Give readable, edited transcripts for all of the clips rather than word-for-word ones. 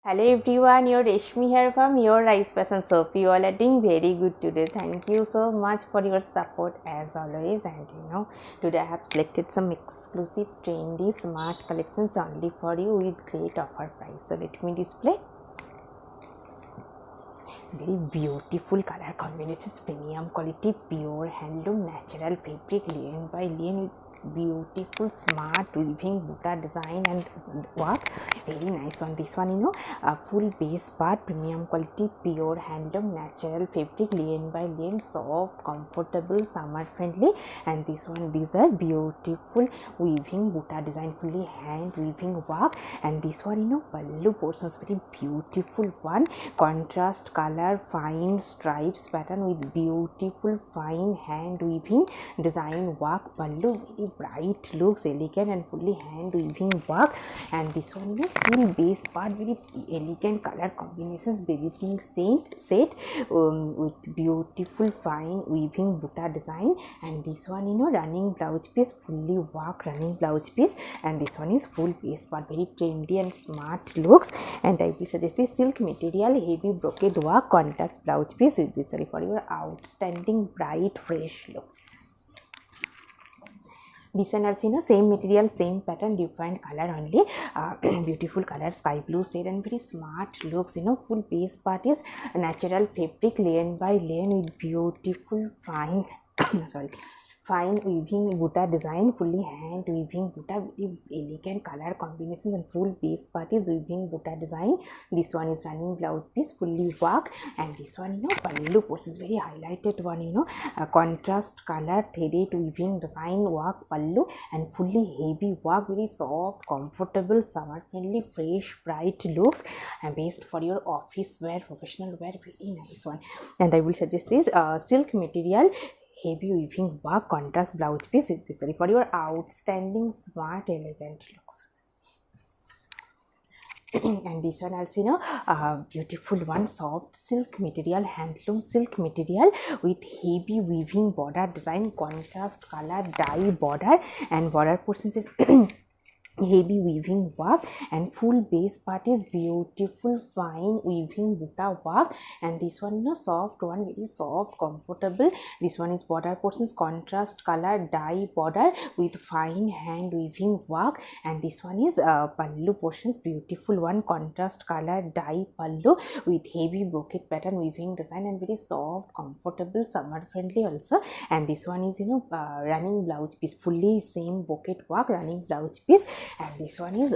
Hello everyone, your Reshmi here from Your Rice Fashion Shop. You all are doing very good today. Thank you so much for your support as always. And today I have selected some exclusive trendy smart collections only for you with great offer price. So let me display. Very beautiful color combinations, premium quality, pure handloom, natural fabric, lane by lane with beautiful smart weaving buta design and work. Very nice one. This one a full base part, premium quality, pure handloom, natural fabric, lane by lane, soft, comfortable, summer friendly. And this one, these are beautiful weaving buta design, fully hand weaving work. And this one pallu portions, very beautiful one, contrast color, fine stripes pattern with beautiful fine hand weaving design work. Pallu very bright, looks elegant and fully hand weaving work. And this one full base part, very elegant color combinations, everything set with beautiful fine weaving buta design. And this one running blouse piece, fully work running blouse piece. And this one is full base part, very trendy and smart looks. And I will suggest this silk material, heavy brocade work, contrast blouse piece with this for your outstanding bright fresh looks. This one also same material, same pattern, different color only. Beautiful color, sky blue shade and very smart looks. Full base part is natural fabric, lane by lane with beautiful fine fine weaving buta design, fully hand weaving buta, very elegant color combinations. And full base part is weaving buta design. This one is running blouse piece, fully work. And this one pallu portions, very highlighted one, contrast color, threaded weaving design work pallu, and fully heavy work, very soft, comfortable, summer friendly, fresh, bright looks, and best for your office wear, professional wear. Very nice one. And I will suggest this silk material, heavy weaving work, contrast blouse piece with this for your outstanding smart elegant looks. And this one also beautiful one, soft silk material, handloom silk material with heavy weaving border design, contrast color, dye border, and border portions is heavy weaving work. And full base part is beautiful fine weaving buta work. And this one soft one, very soft, comfortable. This one is border portions, contrast color, dye border with fine hand weaving work. And this one is pallu portions, beautiful one, contrast color, dye pallu with heavy brocade pattern weaving design and very soft, comfortable, summer friendly also. And this one is running blouse piece, fully same brocade work, running blouse piece. And this one is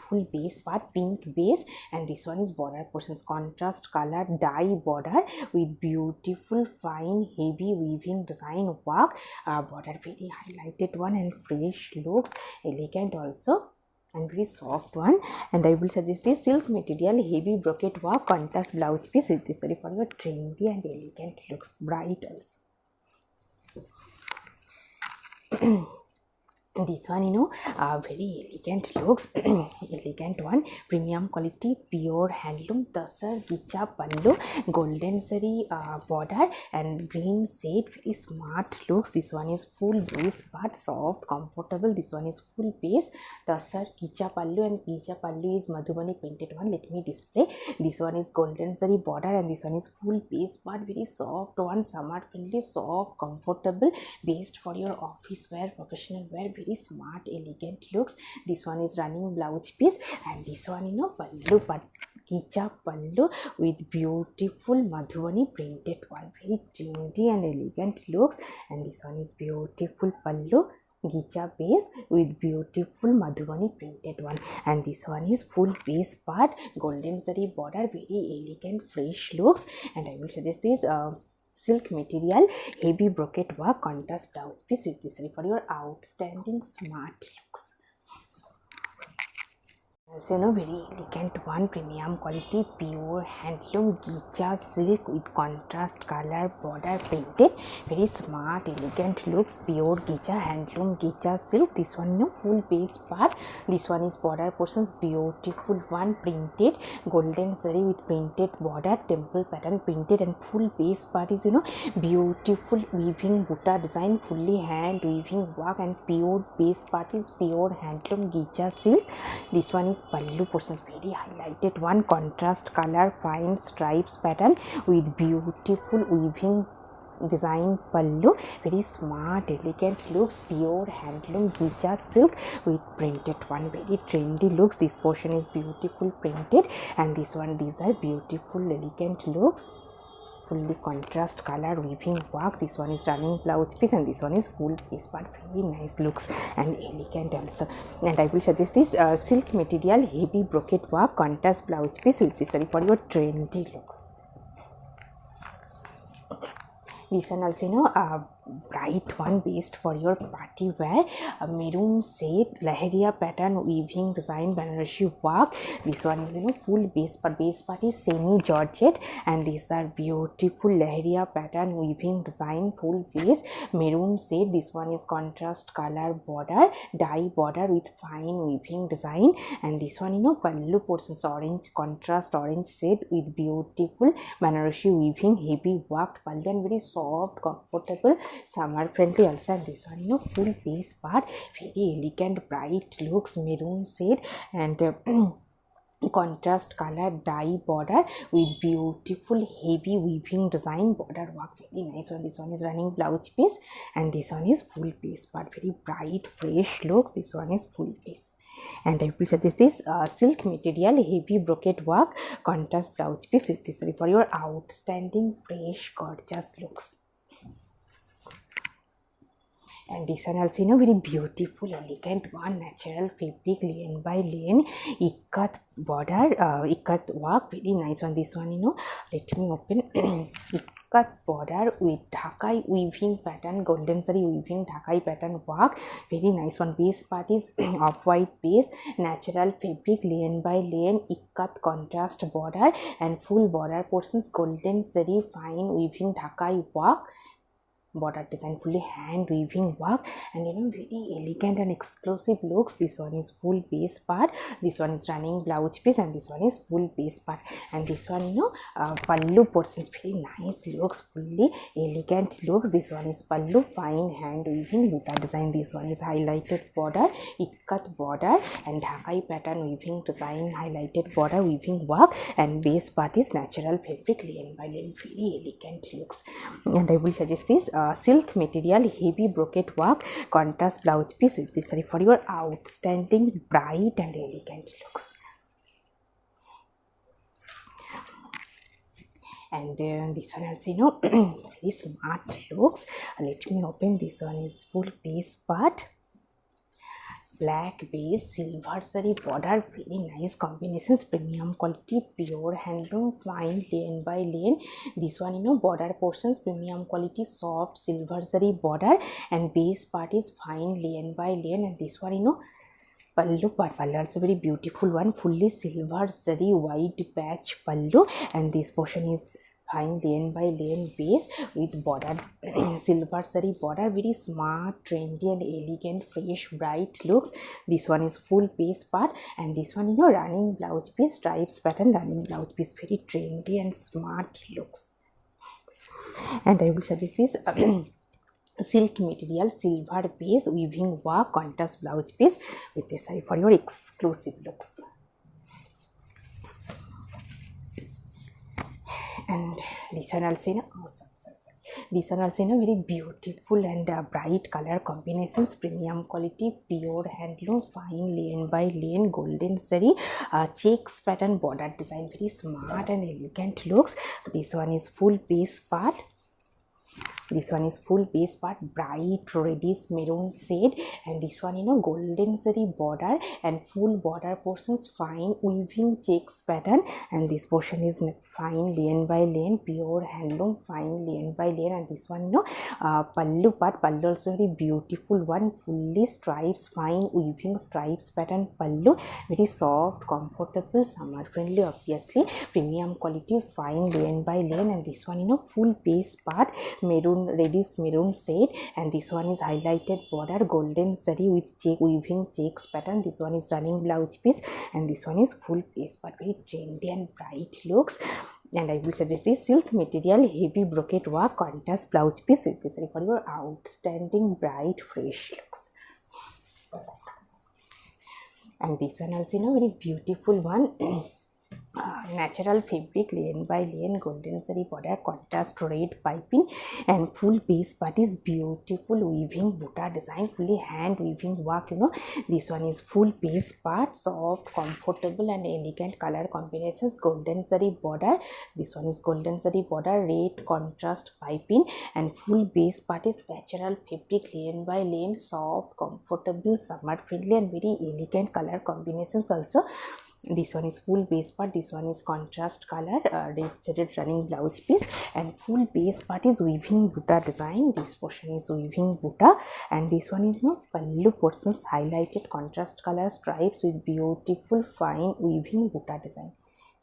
full base part, pink base. And this one is border portions, contrast color, dye border with beautiful fine heavy weaving design work. Border very highlighted one and fresh looks, elegant also, and very soft one. And I will suggest this silk material, heavy brocade work, contrast blouse piece with this for your trendy and elegant looks, bright also. This one very elegant looks, elegant one, premium quality, pure handloom, tasar gicha pallu, golden zari border and green shade, very smart looks. This one is full base part, soft, comfortable. This one is full base, tasar gicha pallu, and gicha pallu is madhubani printed one. Let me display. This one is golden zari border, and this one is full base part, very soft one, summer friendly, soft, comfortable, based for your office wear, professional wear, very smart elegant looks. This one is running blouse piece. And this one pallu part, gicha pallu with beautiful madhubani printed one, very trendy and elegant looks. And this one is beautiful pallu, gicha base with beautiful madhubani printed one. And this one is full base part, golden zari border, very elegant fresh looks. And I will suggest this silk material, heavy brocade work, contrast blouse piece with this for your outstanding smart looks. Also very elegant one, premium quality, pure handloom gicha silk with contrast color border printed, very smart elegant looks, pure gicha handloom gicha silk. This one full base part. This one is border portions, beautiful one, printed golden zari with printed border, temple pattern printed. And full base part is beautiful weaving buta design, fully hand weaving work. And pure base part is pure handloom gicha silk. This one is is pallu portions, very highlighted one, contrast color, fine stripes pattern with beautiful weaving design pallu, very smart elegant looks, pure handloom bija silk with printed one, very trendy looks. This portion is beautiful printed, and this one, these are beautiful elegant looks, fully contrast color weaving work. This one is running blouse piece, and this one is full piece, but very nice looks and elegant also. And I will suggest this silk material heavy brocade work contrast blouse piece with this for your trendy looks. This one also bright one based for your party wear, maroon shade lahariya pattern weaving design Banarasi work. This one is full base part is semi georgette, and these are beautiful lahariya pattern weaving design, full base maroon shade. This one is contrast color border, dye border with fine weaving design, and this one pallu portions orange contrast orange shade with beautiful Banarasi weaving heavy worked pallu, and very soft comfortable summer friendly also. And this one full face part, very elegant bright looks, maroon shade and contrast color dye border with beautiful heavy weaving design border work, very nice one. This one is running blouse piece, and this one is full piece part, very bright fresh looks. This one is full piece, and I will suggest this silk material heavy brocade work contrast blouse piece with this for your outstanding fresh gorgeous looks. And this one also very beautiful elegant one, natural fabric lane by lane ikat border ikat work, very nice one. This one let me open ikat border with Dhakai weaving pattern, golden zari weaving Dhakai pattern work, very nice one. Base part is off white base, natural fabric lane by lane ikat contrast border, and full border portions golden zari fine weaving Dhakai work, border design fully hand weaving work, and very elegant and exclusive looks. This one is full base part, this one is running blouse piece, and this one is full base part, and this one pallu portions, very nice looks, fully elegant looks. This one is pallu fine hand weaving buta design. This one is highlighted border ikat border and Dhakai pattern weaving design, highlighted border weaving work, and base part is natural fabric lane by lane, very elegant looks. And I will suggest this silk material heavy brocade work contrast blouse piece with this for your outstanding bright and elegant looks. And this one also very smart looks. Let me open. This one is full base part, black base silver zari border, very nice combinations, premium quality pure handloom fine lane by lane. This one border portions premium quality soft silver zari border, and base part is fine lane by lane. And this one pallu part, pallu also very beautiful one, fully silver zari white patch pallu, and this portion is fine lane by lane base with border silver zari border, very smart trendy and elegant fresh bright looks. This one is full base part, and this one running blouse piece stripes pattern running blouse piece, very trendy and smart looks. And I will suggest this silk material silver base weaving work contrast blouse piece with this for your exclusive looks. And this one also this one also very beautiful and bright color combinations, premium quality pure handloom fine lane by lane golden zari checks pattern border design, very smart and elegant looks. This one is full base part, this one is full base part, bright reddish maroon shade, and this one golden zari border and full border portions fine weaving checks pattern, and this portion is fine lane by lane pure handloom fine lane by lane. And this one pallu part, pallu also very beautiful one, fully stripes fine weaving stripes pattern pallu, very soft comfortable summer friendly obviously, premium quality fine lane by lane. And this one full base part maroon reddish maroon shade, and this one is highlighted border golden zari with check weaving checks pattern. This one is running blouse piece, and this one is full piece but very trendy and bright looks. And I will suggest this silk material heavy brocade work contrast blouse piece with this for your outstanding bright fresh looks. And this one also, you know, very beautiful one. Natural fabric, lane by lane, golden zari border, contrast red piping, and full base part is beautiful weaving buta design, fully hand weaving work, you know. This one is full base part, soft, comfortable and elegant color combinations, golden zari border. This one is golden zari border, red contrast piping, and full base part is natural fabric, lane by lane, soft, comfortable, summer friendly and very elegant color combinations also. This one is full base part, this one is contrast color, red shaded running blouse piece, and full base part is weaving buta design. This portion is weaving buta, and this one is, you know, pallu portions highlighted contrast color stripes with beautiful fine weaving buta design.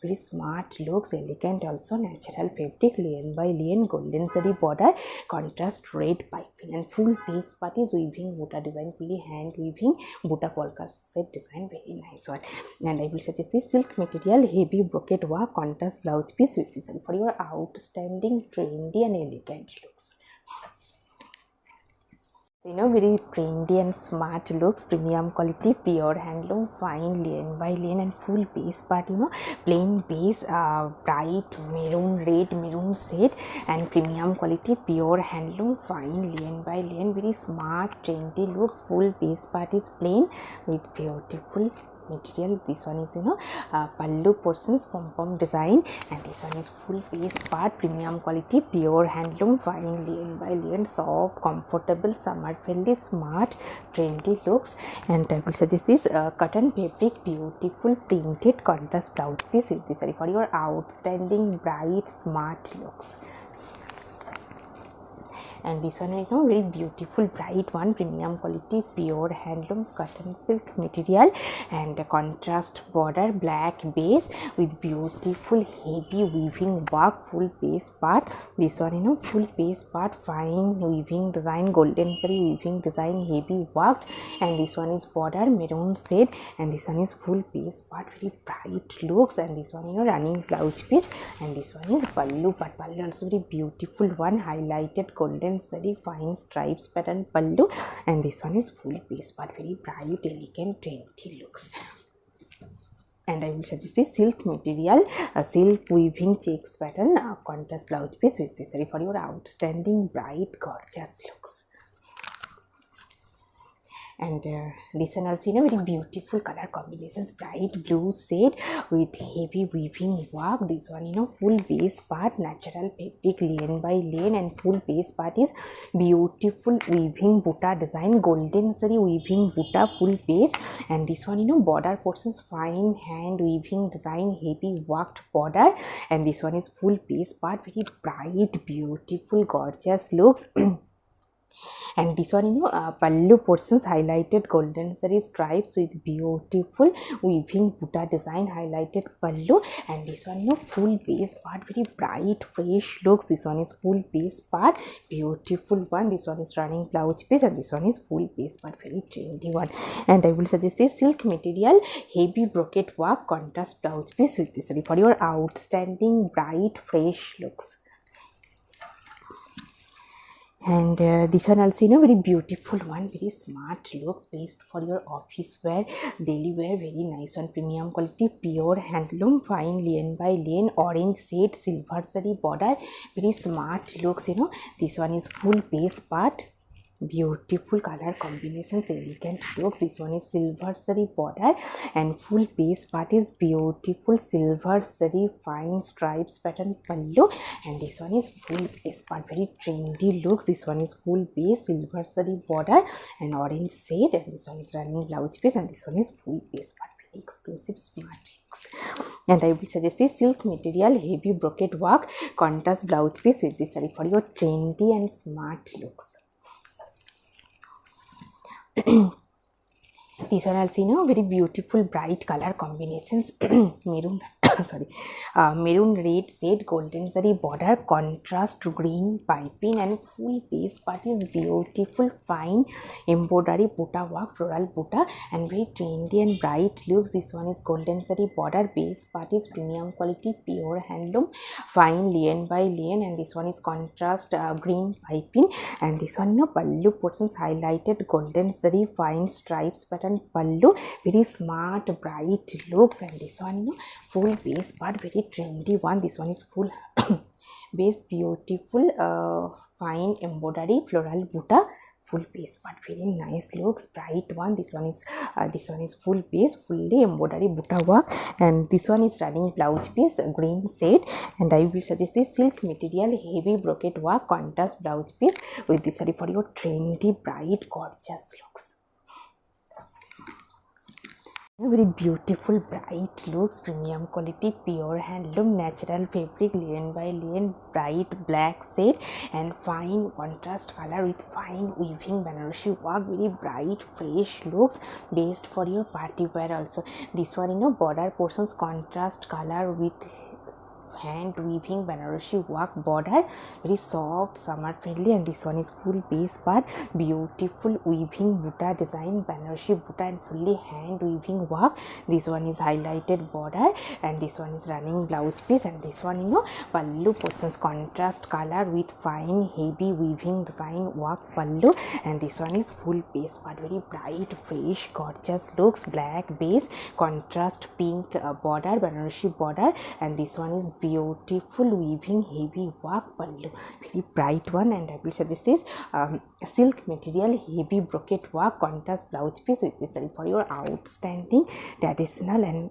Very smart looks, elegant also, natural fabric, lane by lane, golden zari border, contrast red piping, and full base part is weaving buta design, fully hand weaving buta polka set design, very nice one. And I will suggest this silk material, heavy brocade work, contrast blouse piece with design for your outstanding, trendy and elegant looks. You know, very trendy and smart looks, premium quality, pure handloom, fine lane by lane, and full base part, you know, plain base, bright maroon, red maroon shade, and premium quality, pure handloom, fine lane by lane, very smart, trendy looks. Full base part is plain with beautiful material. This one is, you know, pallu portions, pom-pom design, and this one is full base part, premium quality, pure handloom, fine lane by lane, soft, comfortable, summer friendly, smart, trendy looks. And I will suggest this cotton fabric, beautiful printed contrast blouse piece with this for your outstanding, bright, smart looks. And this one is, you know, very beautiful bright one, premium quality, pure handloom, cotton silk material, and a contrast border, black base with beautiful heavy weaving work, full base part. This one, you know, full base part, fine weaving design, golden zari weaving design, heavy work. And this one is border, maroon shade, and this one is full base part, very bright looks. And this one, you know, running blouse piece, and this one is pallu part. Pallu also very beautiful one, highlighted golden zari fine stripes pattern pallu, and this one is full base part, very bright, elegant, trendy looks. And I will suggest this silk material, silk weaving checks pattern, contrast blouse piece with this for your outstanding, bright, gorgeous looks. And this one also, you know, very beautiful color combinations, bright blue shade with heavy weaving work. This one, you know, full base part, natural fabric, lane by lane, and full base part is beautiful weaving buta design, golden zari weaving buta, full base. And this one, you know, border portions, fine hand weaving design, heavy worked border. And this one is full base part, very bright, beautiful, gorgeous looks. And this one, you know, pallu portions highlighted golden zari stripes with beautiful weaving buta design, highlighted pallu. And this one, you know, full base part, very bright, fresh looks. This one is full base part, beautiful one. This one is running blouse piece, and this one is full base part, very trendy one. And I will suggest this silk material, heavy brocade work, contrast blouse piece with this for your outstanding, bright, fresh looks. And this one also, you know, very beautiful one, very smart looks, based for your office wear, daily wear, very nice one, premium quality, pure handloom, fine lane by lane, orange shade, silver zari border, very smart looks, you know. This one is full base part, beautiful color combinations, elegant look. This one is silver zari border, and full base part is beautiful silver zari fine stripes pattern pallu. And this one is full base part, very trendy looks. This one is full base, silver zari border and orange shade, and this one is running blouse piece, and this one is full base part, very exclusive, smart looks. And I will suggest this silk material, heavy brocade work, contrast blouse piece with this saree for your trendy and smart looks. This one also, you know, very beautiful bright color combinations, maroon sorry, maroon red shade, golden zari border, contrast green piping, and full base part is beautiful fine embroidery butta work, floral butta, and very trendy and bright looks. This one is golden zari border, base part is premium quality pure handloom, fine lien by lien, and this one is contrast green piping, and this one pallu portions highlighted golden zari fine stripes pattern pallu, very smart bright looks. And this one full base part, very trendy one. This one is full base, beautiful fine embroidery floral butta, full base part, very nice looks, bright one. This one is full base, fully embroidery butta work, and this one is running blouse piece green shade. And I will suggest this silk material heavy brocade work contrast blouse piece with this saree for your trendy bright gorgeous looks. Very beautiful bright looks, premium quality pure handloom, natural fabric, lien by lien, bright black shade and fine contrast color with fine weaving Banarasi work, very bright fresh looks, best for your party wear also. This one border portions contrast color with hand weaving Banarasi work border, very soft summer friendly. And this one is full base part, beautiful weaving butta design Banarasi butta and fully hand weaving work. This one is highlighted border, and this one is running blouse piece. And this one pallu portions contrast color with fine heavy weaving design work pallu, and this one is full base part, very bright fresh gorgeous looks, black base contrast pink border Banarasi border, and this one is beautiful weaving heavy work pallu, very bright one. And I will suggest this silk material heavy brocade work contrast blouse piece with this saree for your outstanding traditional and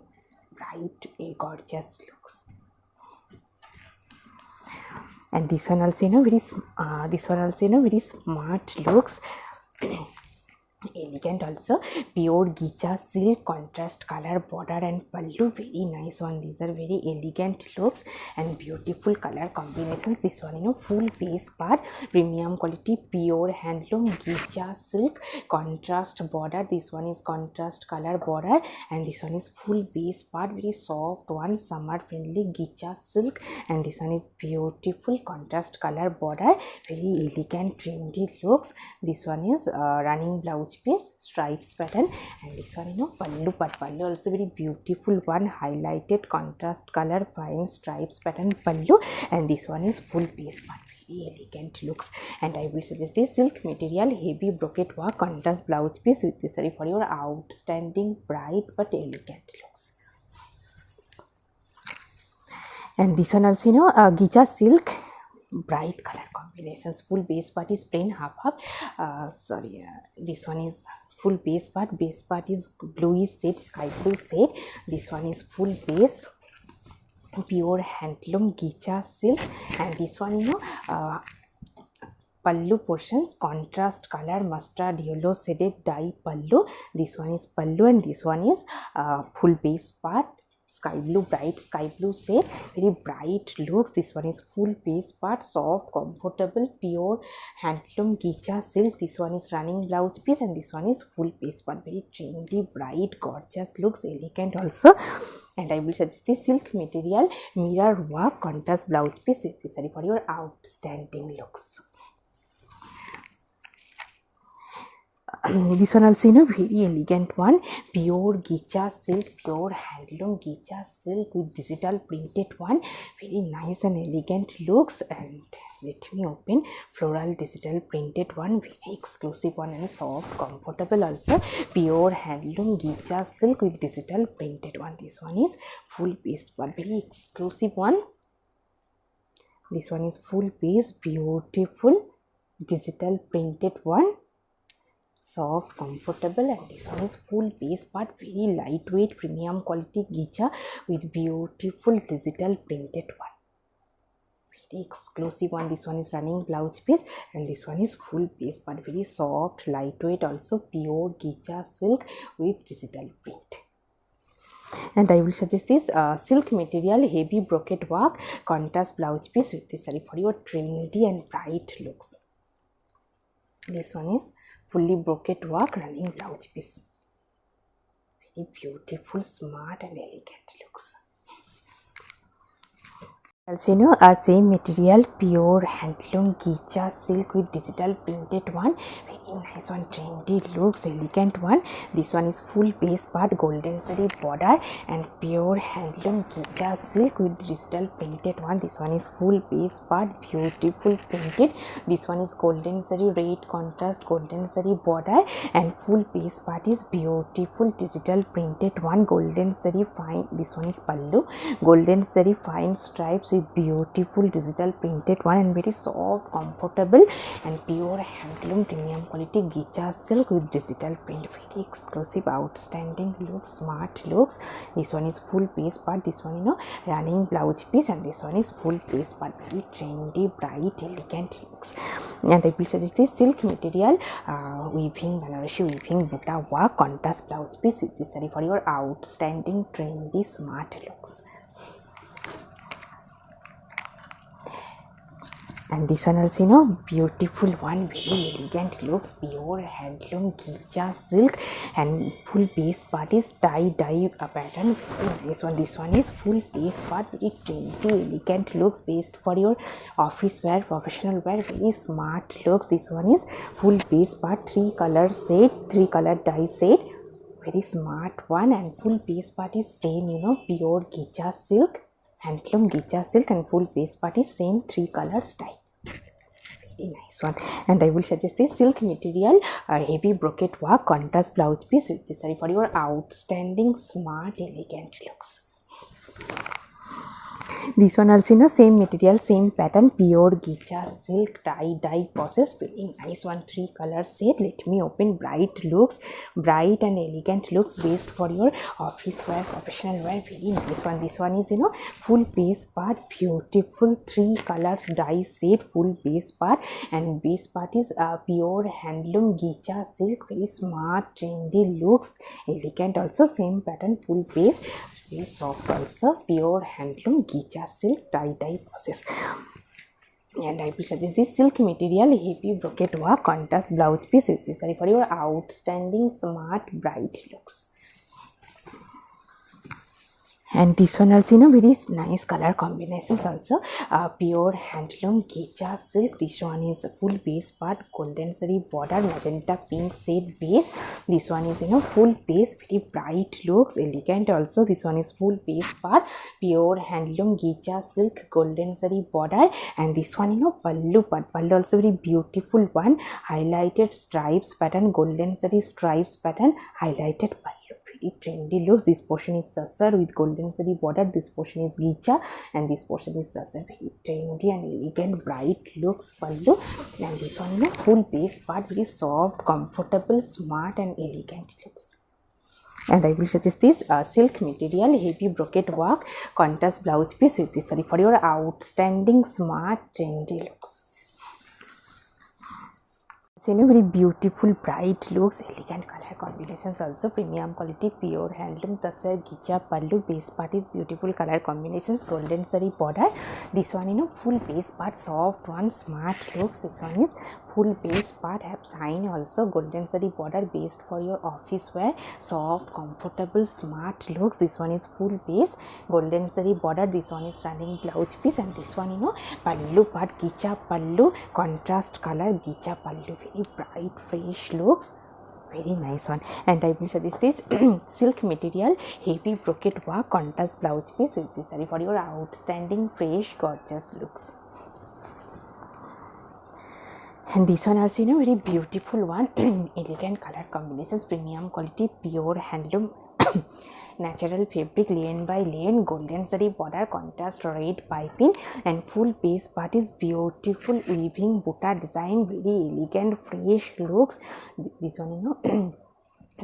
bright gorgeous looks. And this one also very smart looks, elegant also, pure gicha silk contrast color border and pallu, very nice one. These are very elegant looks and beautiful color combinations. This one full base part, premium quality pure handloom gicha silk contrast border. This one is contrast color border, and this one is full base part, very soft one, summer friendly gicha silk, and this one is beautiful contrast color border, very elegant trendy looks. This one is running blouse piece stripes pattern, and this one pallu also very beautiful one, highlighted contrast color fine stripes pattern pallu, and this one is full base part, very elegant looks. And I will suggest this silk material heavy brocade work contrast blouse piece with this saree for your outstanding bright but elegant looks. And this one also gicha silk bright color combinations, full base part is plain half this one is full base part is bluish shade, sky blue shade. This one is full base pure handloom gicha silk, and this one pallu portions contrast color mustard yellow shaded dye pallu. This one is pallu, and this one is full base part sky blue, bright sky blue shade, very bright looks. This one is full base part, soft comfortable pure handloom gicha silk. This one is running blouse piece, and this one is full base part, very trendy bright gorgeous looks, elegant also. And I will suggest this silk material mirror work contrast blouse piece with this saree for your outstanding looks. This one also very elegant one, pure gicha silk, pure handloom gicha silk with digital printed one, very nice and elegant looks. And let me open, floral digital printed one, very exclusive one and soft comfortable also, pure handloom gicha silk with digital printed one. This one is full base one, very exclusive one. This one is full base, beautiful digital printed one, soft comfortable. And this one is full base part, very lightweight premium quality gicha with beautiful digital printed one, very exclusive one. This one is running blouse piece, and this one is full base part, very soft lightweight also, pure gicha silk with digital print. And I will suggest this silk material heavy brocade work contrast blouse piece with this saree for your trendy and bright looks. This one is fully brocade work running blouse piece, very beautiful smart and elegant looks. Also, same material, pure handloom gicha silk with digital printed one. Very nice one, trendy looks, elegant one. This one is full base part, golden zari border, and pure handloom gicha silk with digital printed one. This one is full base part, beautiful printed. This one is golden zari red contrast, golden zari border, and full base part is beautiful digital printed one. Golden zari fine. This one is pallu. Golden zari fine stripes with beautiful digital printed one, and very soft, comfortable, and pure handloom premium quality gicha silk with digital print. Very exclusive, outstanding looks, smart looks. This one is full base part. This one running blouse piece, and this one is full base part. Very trendy, bright, elegant looks. And I will suggest this silk material, weaving, Banarasi weaving, buta work, contrast blouse piece with this saree for your outstanding, trendy, smart looks. And this one also, beautiful one, very elegant looks, pure handloom gicha silk, and full base part is dye pattern. Very nice one. This one is full base part, very trendy, elegant looks, based for your office wear, professional wear, very smart looks. This one is full base part, 3 color set, 3 color dye set. Very smart one, and full base part is plain, pure gicha silk, handloom gicha silk, and full base part is same 3 colors dye. Very nice one. And I will suggest this silk material, heavy brocade work, contrast blouse piece with this saree for your outstanding, smart, elegant looks. This one also, same material, same pattern, pure gicha silk dye process. Very nice one, 3 color set. Let me open. Bright looks, bright and elegant looks, based for your office wear, professional wear. Very nice one. This one is, full base part, beautiful 3 colors dye set, full base part, and base part is pure handloom gicha silk. Very smart, trendy looks, elegant also, same pattern, full base. Very soft also, pure handloom gicha silk dye process. And I will suggest this silk material, heavy brocade work, contrast blouse piece with this saree for your outstanding, smart, bright looks. And this one also, very nice color combinations also, pure handloom gicha silk. This one is full base part, golden zari border, magenta pink shade base. This one is, full base, very bright looks, elegant also. This one is full base part, pure handloom gicha silk, golden zari border, and this one, pallu part. Pallu also very beautiful one, highlighted stripes pattern, golden zari stripes pattern, highlighted pallu. Very trendy looks. This portion is tasar with golden zari border. This portion is gicha, and this portion is tasar. Very trendy and elegant, bright looks pallu. And this one, full base part, very soft, comfortable, smart, and elegant looks. And I will suggest this silk material, heavy brocade work, contrast blouse piece with this saree for your outstanding, smart, trendy looks. So, very beautiful, bright looks, elegant color combinations also, premium quality, pure handloom tasar gicha pallu. Base part is beautiful color combinations, golden zari border. This one, full base part, soft one, smart looks. This one is full base part, have sign also, golden zari border, based for your office wear, soft, comfortable, smart looks. This one is full base, golden zari border. This one is running blouse piece, and this one, pallu part, gicha pallu, contrast color gicha pallu. Very bright, fresh looks, very nice one. And I will suggest this silk material, heavy brocade work, contrast blouse piece with this saree for your outstanding, fresh, gorgeous looks. And this one also, very beautiful one, elegant color combinations, premium quality, pure handloom natural fabric, lane by lane, golden zari border, contrast red piping, and full base part is beautiful weaving buta design, very elegant, fresh looks. This one,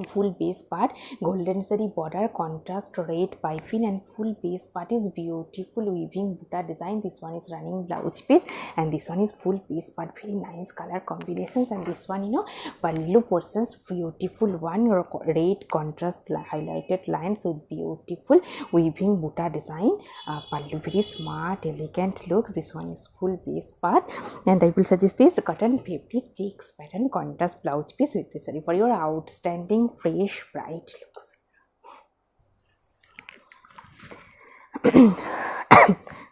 full base part, golden zari border, contrast red piping, and full base part is beautiful weaving buta design. This one is running blouse piece, and this one is full base part, very nice color combinations. And this one, pallu portions, beautiful one, red contrast highlighted lines with beautiful weaving buta design, pallu, very smart, elegant looks. This one is full base part, and I will suggest this cotton fabric checks pattern, contrast blouse piece with this saree for your outstanding, fresh, bright looks.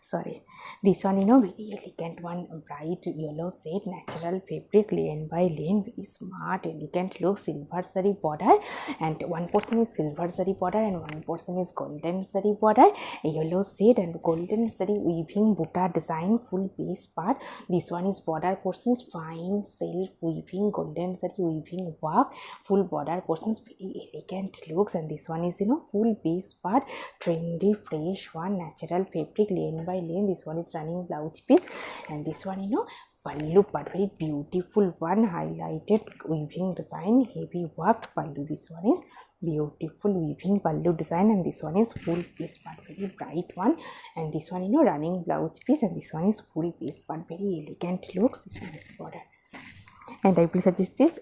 sorry, this one very elegant one, bright yellow shade, natural fabric, lane by lane, very smart elegant look, silver zari border, and one portion is silver zari border and one portion is golden zari border, a yellow shade and golden zari weaving buta design, full base part. This one is border portions, fine self weaving, golden zari weaving work, full border portions, very elegant looks. And this one is full base part, trendy fresh one, natural fabric, lane by lane. This one is running blouse piece, and this one pallu part, very beautiful one, highlighted weaving design, heavy work pallu. This one is beautiful weaving pallu design, and this one is full piece part, very bright one. And this one running blouse piece, and this one is full piece part, very elegant looks. This one is border, and I will suggest this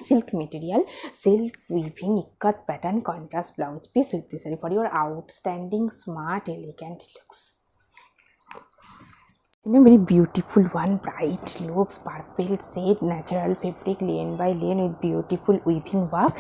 silk material, self weaving ikat pattern contrast blouse piece with this for your outstanding smart elegant looks. Very beautiful one, bright looks, purple shade, natural fabric, lane by lane with beautiful weaving work,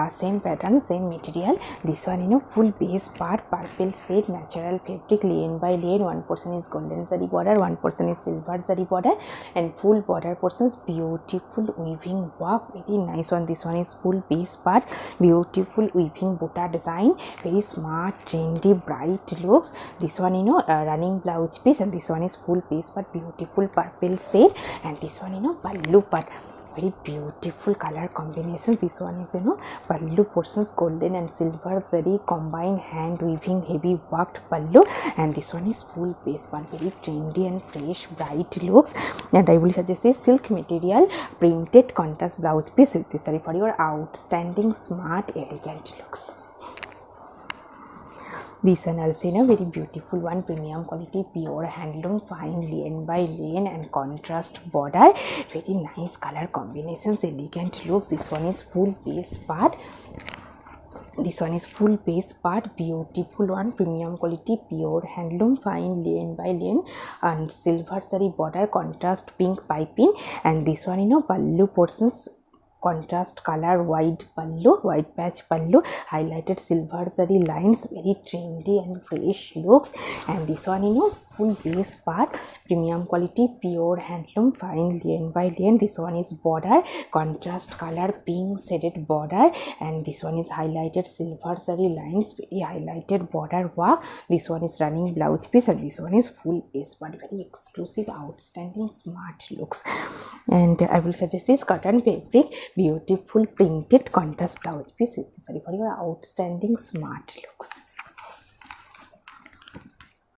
same pattern, same material. This one full base part, purple shade, natural fabric, lane by lane. One portion is golden zari border, one portion is silver zari border, and full border portions, beautiful weaving work, very nice one. This one is full base part, beautiful weaving buta design, very smart, trendy, bright looks. This one running blouse piece, and this one is full base part, beautiful purple shade, and this one pallu part, very beautiful color combination. This one is pallu portions, golden and silver zari combined hand weaving, heavy worked pallu, and this one is full base part, very trendy and fresh, bright looks. And I will suggest this silk material printed contrast blouse piece with this for your outstanding smart elegant looks. This one also very beautiful one, premium quality, pure handloom, fine lane by lane and contrast border, very nice color combinations, elegant looks. This one is full base part, this one is full base part, beautiful one, premium quality, pure handloom, fine lane by lane and silver zari border, contrast pink piping. And this one pallu portions, contrast color, white pallu, white patch pallu, highlighted silver zari lines, very trendy and fresh looks. And this one full base part, premium quality, pure handloom, fine lane by lane. This one is border, contrast color, pink shaded border, and this one is highlighted silver zari lines, very highlighted border work. This one is running blouse piece, and this one is full base part, very exclusive, outstanding, smart looks. And I will suggest this cotton fabric, beautiful printed contrast blouse piece with this for your outstanding smart looks.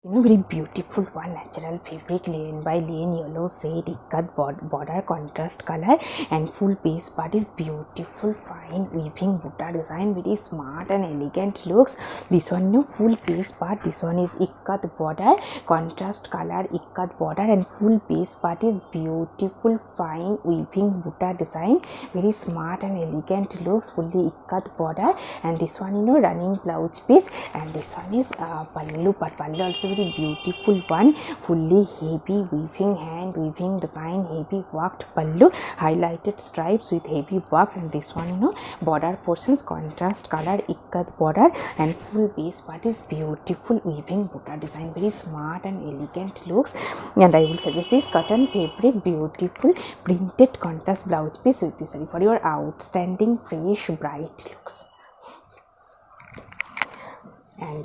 Very beautiful one, natural fabric, lane by lane, yellow shade, ikat border, contrast color, and full base part is beautiful, fine weaving buta design, very smart and elegant looks. This one full base part, this one is ikat border, contrast color, ikat border, and full base part is beautiful, fine weaving buta design, very smart and elegant looks, fully ikat border. And this one running blouse piece, and this one is pallu part, pallu also very beautiful one, fully heavy weaving, hand weaving design, heavy worked pallu, highlighted stripes with heavy work. And this one border portions, contrast color, ikat border, and full base part is beautiful weaving buta design, very smart and elegant looks. And I will suggest this cotton fabric, beautiful printed contrast blouse piece with this for your outstanding fresh bright looks. And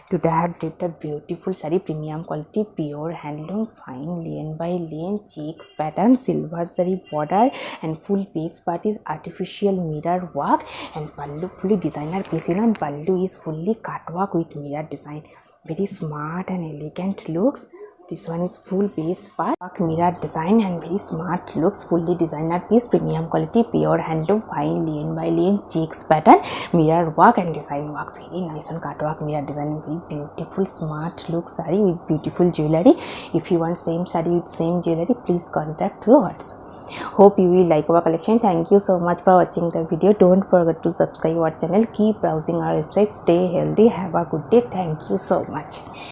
today I have dipped a beautiful sari, premium quality, pure handloom, fine lane by lane, checks pattern, silver zari border, and full base part is artificial mirror work, and pallu fully designer piece, and pallu is fully cut work with mirror design, very smart and elegant looks. This one is full base part, mirror design, and very smart looks, fully designer piece, premium quality, pure handloom, fine lane by lane, checks pattern, mirror work and design work, very nice one, cut work, mirror design, very beautiful smart look saree with beautiful jewelry. If you want same saree with same jewelry, please contact through WhatsApp. Hope you will like our collection. Thank you so much for watching the video. Don't forget to subscribe our channel. Keep browsing our website. Stay healthy. Have a good day. Thank you so much.